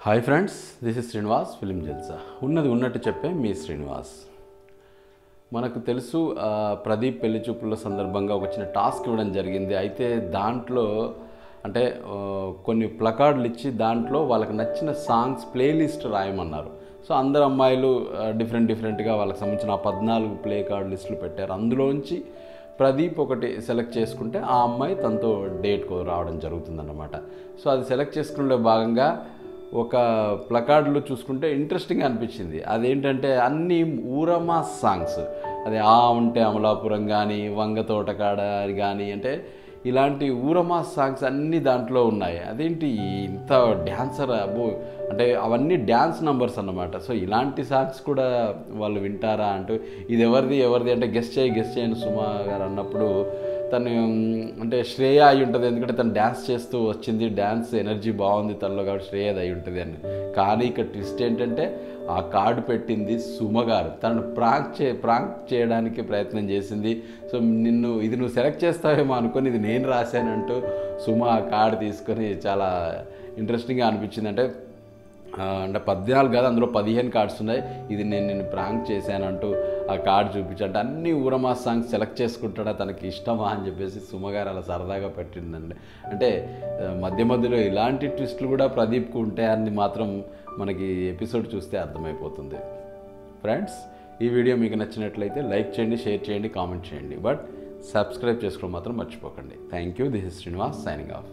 Hi friends, this is Srinivas film Jalsa. ఉన్నది ఉన్నట్టు చెప్పే మీ శ్రీనివాస్. మనకు తెలుసు, ప్రదీప్ పెళ్లి చూపుల సందర్భంగా ఒక చిన్న టాస్క్ ఇవ్వడం జరిగింది. అయితే దాంట్లో అంటే కొన్ని ప్లకార్డులు ఇచ్చి దాంట్లో వాళ్ళకి నచ్చిన సాంగ్స్ ప్లేలిస్ట్ రాయమన్నారు. సో అందరు అమ్మాయిలు డిఫరెంట్గా వాళ్ళకి సంబంధించిన 14 ప్లే కార్డ్ లిస్టులు పెట్టారు. అందులోంచి ప్రదీప్ ఒకటి సెలెక్ట్ చేసుకుంటే ఆ అమ్మాయి తనతో డేట్కు రావడం జరుగుతుందన్నమాట. సో అది సెలెక్ట్ చేసుకునే భాగంగా ఒక ప్లకార్డులు చూసుకుంటే ఇంట్రెస్టింగ్గా అనిపించింది. అదేంటంటే అన్ని ఊరమా సాంగ్స్. అదే ఆ ఉంటే అమలాపురం కానీ, వంగ తోటకాడ కానీ, అంటే ఇలాంటి ఊరమా సాంగ్స్ అన్నీ దాంట్లో ఉన్నాయి. అదేంటి ఇంత డ్యాన్సర్ అబ్బో, అంటే అవన్నీ డ్యాన్స్ నంబర్స్ అన్నమాట. సో ఇలాంటి సాంగ్స్ కూడా వాళ్ళు వింటారా అంటూ, ఇది ఎవరిది అంటే గెస్ట్ చేయని సుమా గారు అన్నప్పుడు తను అంటే శ్రేయ అయి ఉంటుంది. ఎందుకంటే తను డ్యాన్స్ చేస్తూ వచ్చింది, డ్యాన్స్ ఎనర్జీ బాగుంది తనలో, కాబట్టి శ్రేయది అయి ఉంటుంది అని. కానీ ఇక్కడ ట్విస్ట్ ఏంటంటే ఆ కార్డు పెట్టింది సుమ గారు. తనను ప్రాంక్ చేయడానికి ప్రయత్నం చేసింది. సో నువ్వు సెలెక్ట్ చేస్తావేమో అనుకొని ఇది నేను రాశానంటూ సుమ ఆ కార్డు తీసుకొని చాలా ఇంట్రెస్టింగ్గా అనిపించింది. అంటే 14 కాదు, అందులో 15 కార్డ్స్ ఉన్నాయి. ఇది నేను ప్రాంక్ చేశానంటూ ఆ కార్డు చూపించంటే అన్ని ఊరమా సాంగ్స్ సెలెక్ట్ చేసుకుంటాడా, తనకి ఇష్టమా అని చెప్పేసి సుమగారు అలా సరదాగా పెట్టిందండి. అంటే మధ్యలో ఇలాంటి ట్విస్టులు కూడా ప్రదీప్కు ఉంటాయని మాత్రం మనకి ఎపిసోడ్ చూస్తే అర్థమైపోతుంది. ఫ్రెండ్స్, ఈ వీడియో మీకు నచ్చినట్లయితే లైక్ చేయండి, షేర్ చేయండి, కామెంట్ చేయండి. బట్ సబ్స్క్రైబ్ చేసుకోవడం మాత్రం మర్చిపోకండి. Thank you. This is Srinivas signing off.